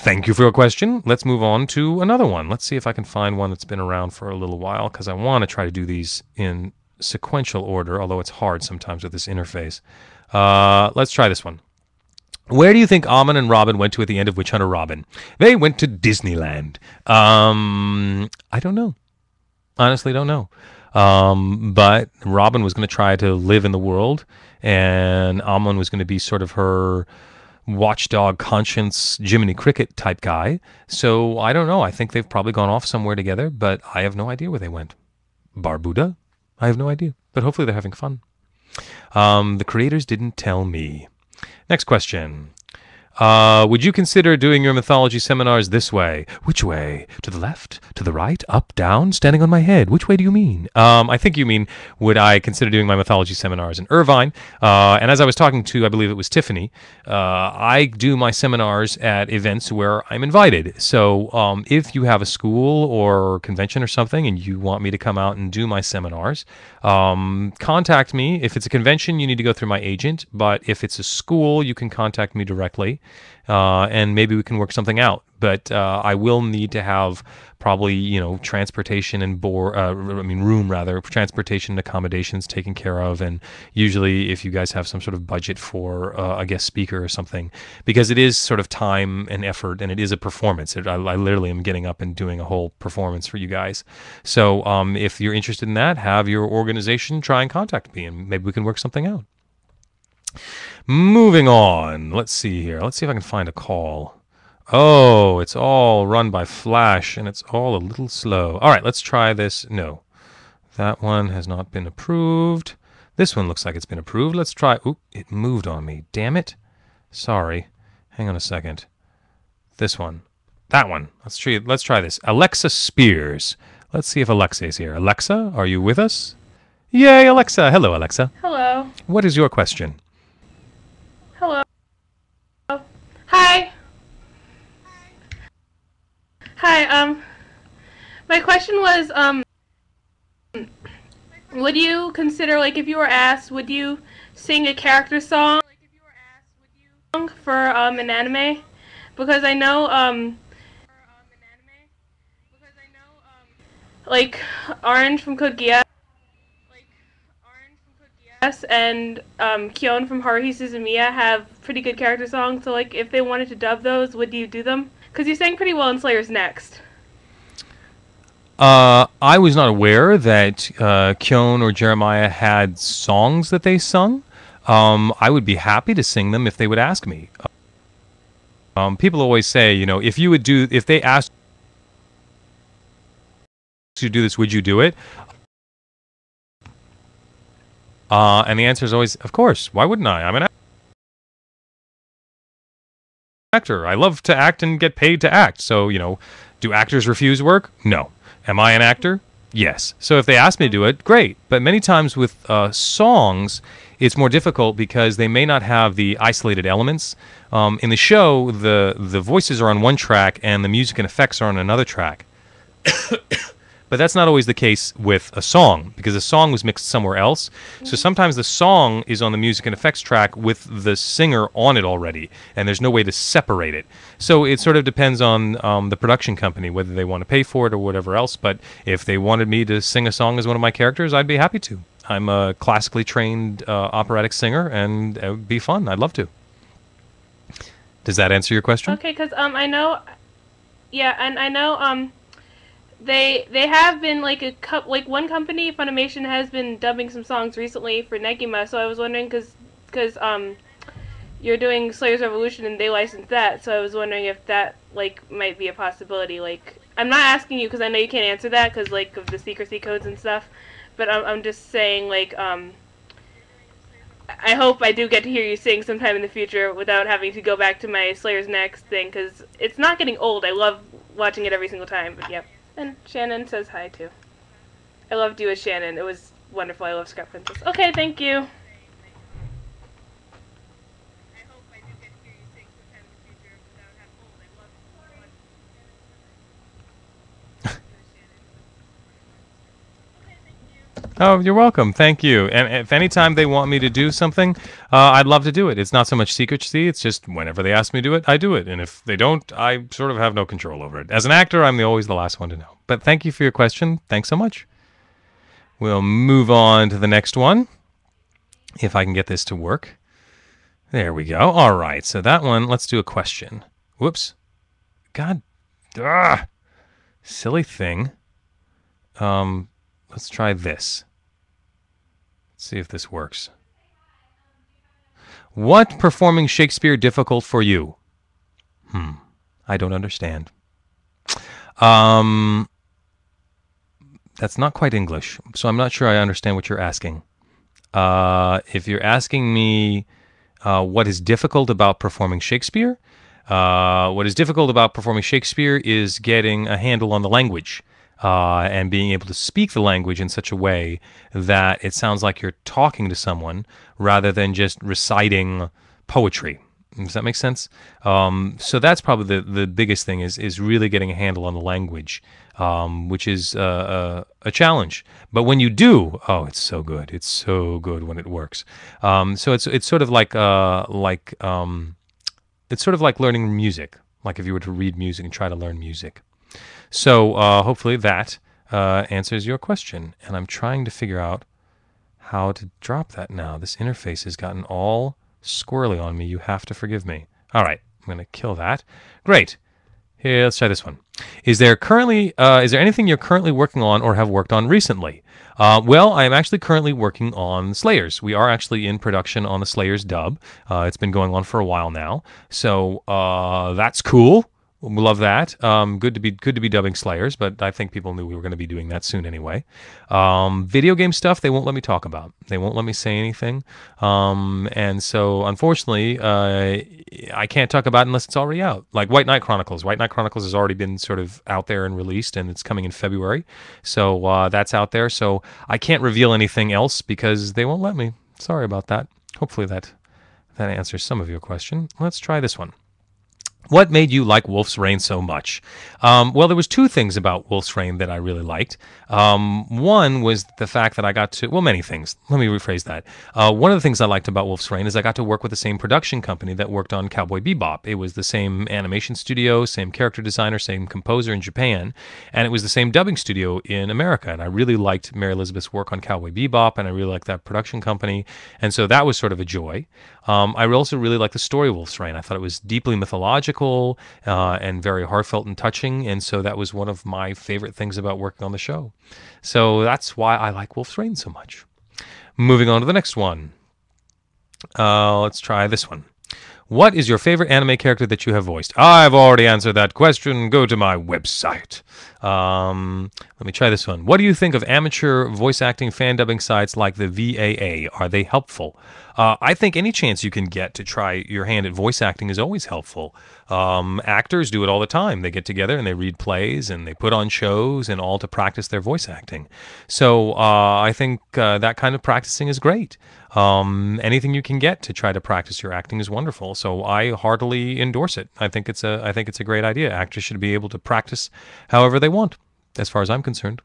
Thank you for your question. Let's move on to another one. Let's see if I can find one that's been around for a little while, because I want to try to do these in sequential order, although it's hard sometimes with this interface. Let's try this one. Where do you think Almond and Robin went to at the end of Witch Hunter Robin? They went to Disneyland. I don't know. Honestly, don't know. But Robin was going to try to live in the world, and Almond was going to be sort of her watchdog conscience Jiminy Cricket type guy. So I don't know. I think they've probably gone off somewhere together, but I have no idea where they went. Barbuda? I have no idea. But hopefully they're having fun. The creators didn't tell me. Next question. Would you consider doing your mythology seminars this way? Which way? To the left? To the right? Up? Down? Standing on my head? Which way do you mean? I think you mean, would I consider doing my mythology seminars in Irvine? And as I was talking to, I believe it was Tiffany, I do my seminars at events where I'm invited. So if you have a school or convention or something and you want me to come out and do my seminars, contact me. If it's a convention, you need to go through my agent. But if it's a school, you can contact me directly. And maybe we can work something out. But I will need to have probably, transportation and transportation and accommodations taken care of. And usually if you guys have some sort of budget for a guest speaker or something, because it is sort of time and effort and it is a performance. I literally am getting up and doing a whole performance for you guys. So if you're interested in that, have your organization try and contact me and maybe we can work something out. Moving on. Let's see here. Let's see if I can find a call. Oh, it's all run by Flash, and it's all a little slow. All right, let's try this. No, that one has not been approved. This one looks like it's been approved. Let's try. Oop, it moved on me. Damn it. Sorry. Hang on a second. This one. That one. Let's try this. Alexa Spears. Let's see if Alexa is here. Alexa, are you with us? Yay, Alexa. Hello, Alexa. Hello. What is your question? Hello. Hi. Hi, my question was, would you consider, like, if you were asked, would you sing a character song for, an anime? Because I know, like, Orange from Code Geass and, Kyon from Haruhi Suzumiya have pretty good character songs, so, like, if they wanted to dub those, would you do them? Because you sang pretty well in Slayer's Next. I was not aware that Kyon or Jeremiah had songs that they sung. I would be happy to sing them if they would ask me. People always say, if they asked you to do this, would you do it? And the answer is always, of course. Why wouldn't I? I'm an actor. I love to act and get paid to act. So, do actors refuse work? No. Am I an actor? Yes. So if they ask me to do it, great. But many times with songs, it's more difficult because they may not have the isolated elements. In the show, the voices are on one track and the music and effects are on another track. But that's not always the case with a song, because a song was mixed somewhere else. So sometimes the song is on the music and effects track with the singer on it already, and there's no way to separate it. So it sort of depends on the production company, whether they want to pay for it or whatever else. But if they wanted me to sing a song as one of my characters, I'd be happy to. I'm a classically trained operatic singer, and it would be fun. I'd love to. Does that answer your question? Okay, because I know... Yeah, and I know... They have been like one company, Funimation, has been dubbing some songs recently for Negima. So I was wondering because you're doing Slayer's Revolution and they licensed that. So I was wondering if that might be a possibility. I'm not asking you because I know you can't answer that because of the secrecy codes and stuff. But I'm just saying I hope I do get to hear you sing sometime in the future without having to go back to my Slayer's Next thing because it's not getting old. I love watching it every single time. But yep. And Shannon says hi, too. I loved you as Shannon. It was wonderful. I love Scrap Princess. Okay, thank you. Oh, you're welcome. Thank you. And if anytime they want me to do something, I'd love to do it. It's not so much secrecy. It's just whenever they ask me to do it, I do it. And if they don't, I sort of have no control over it. As an actor, I'm always the last one to know. But thank you for your question. Thanks so much. We'll move on to the next one, if I can get this to work. There we go. All right. So that one, let's do a question. Whoops. God. Silly thing. Let's try this. See if this works. What performing Shakespeare difficult for you? I don't understand. That's not quite English, so I'm not sure I understand what you're asking. If you're asking me what is difficult about performing Shakespeare, what is difficult about performing Shakespeare is getting a handle on the language. And being able to speak the language in such a way that it sounds like you're talking to someone rather than just reciting poetry. Does that make sense? So that's probably the biggest thing is really getting a handle on the language, which is a challenge. But when you do, oh, it's so good. It's so good when it works. So it's sort of like it's sort of like learning music. Like if you were to read music and try to learn music. So hopefully that answers your question. And I'm trying to figure out how to drop that now. This interface has gotten all squirrely on me. You have to forgive me. All right, I'm going to kill that. Great. Here, let's try this one. Is there anything you're currently working on or have worked on recently? Well, I am actually currently working on Slayers. We are actually in production on the Slayers dub. It's been going on for a while now. So that's cool. We love that. Good to be dubbing Slayers, but I think people knew we were going to be doing that soon anyway. Video game stuff they won't let me talk about. They won't let me say anything, and so unfortunately, I can't talk about it unless it's already out. Like White Knight Chronicles. White Knight Chronicles has already been sort of out there and released, and it's coming in February. So that's out there. So I can't reveal anything else because they won't let me. Sorry about that. Hopefully that answers some of your question. Let's try this one. What made you like Wolf's Rain so much? Well, there was two things about Wolf's Rain that I really liked. One was the fact that I got to, well, many things. Let me rephrase that. One of the things I liked about Wolf's Rain is I got to work with the same production company that worked on Cowboy Bebop. It was the same animation studio, same character designer, same composer in Japan, and it was the same dubbing studio in America. And I really liked Mary Elizabeth's work on Cowboy Bebop, and I really liked that production company. And so that was sort of a joy. I also really liked the story of Wolf's Rain. I thought it was deeply mythological and very heartfelt and touching, and so that was one of my favorite things about working on the show. So that's why I like Wolf's Rain so much. Moving on to the next one. Let's try this one. What is your favorite anime character that you have voiced? I've already answered that question. Go to my website. Let me try this one. What do you think of amateur voice acting fan dubbing sites like the VAA? Are they helpful? I think any chance you can get to try your hand at voice acting is always helpful. Actors do it all the time. They get together and they read plays and they put on shows and all to practice their voice acting. So I think that kind of practicing is great. Anything you can get to try to practice your acting is wonderful. So I heartily endorse it. I think it's a great idea. Actors should be able to practice however they want, as far as I'm concerned.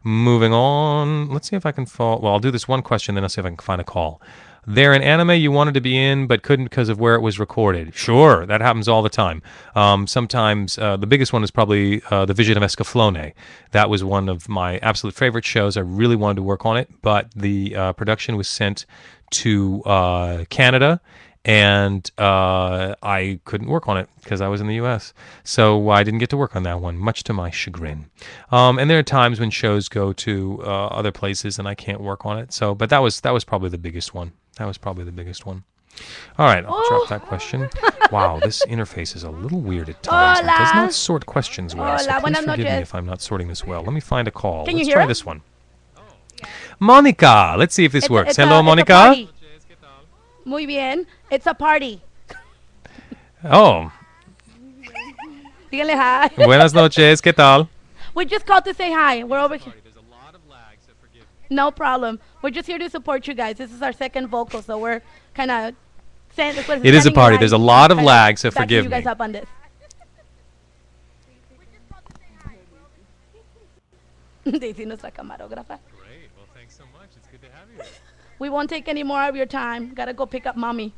Moving on. Let's see if I can fall. Well, I'll do this one question, then I'll see if I can find a call. There an anime you wanted to be in but couldn't because of where it was recorded? Sure, that happens all the time. Sometimes the biggest one is probably The Vision of Escaflowne. That was one of my absolute favorite shows. I really wanted to work on it, but the production was sent to Canada, and I couldn't work on it because I was in the U.S. So I didn't get to work on that one, much to my chagrin. And there are times when shows go to other places and I can't work on it. So, but that was probably the biggest one. That was probably the biggest one. All right, I'll drop that question. Wow, this interface is a little weird at times. It does not sort questions well, so please forgive me if I'm not sorting this well. Let me find a call. Let's try this one. Monica, let's see if this works. Hello, Monica. Muy bien. It's a party. Oh. Díganle hi. Buenas noches, ¿qué tal? We just called to say hi. We're over here. No problem. We're just here to support you guys. This is our second vocal, so we're kind of saying this. It is a party. There's a lot of lag, so forgive me. You guys up on this. Daisy, nuestra camarógrafa. Great. Well, thanks so much. We won't take any more of your time. Gotta go pick up mommy.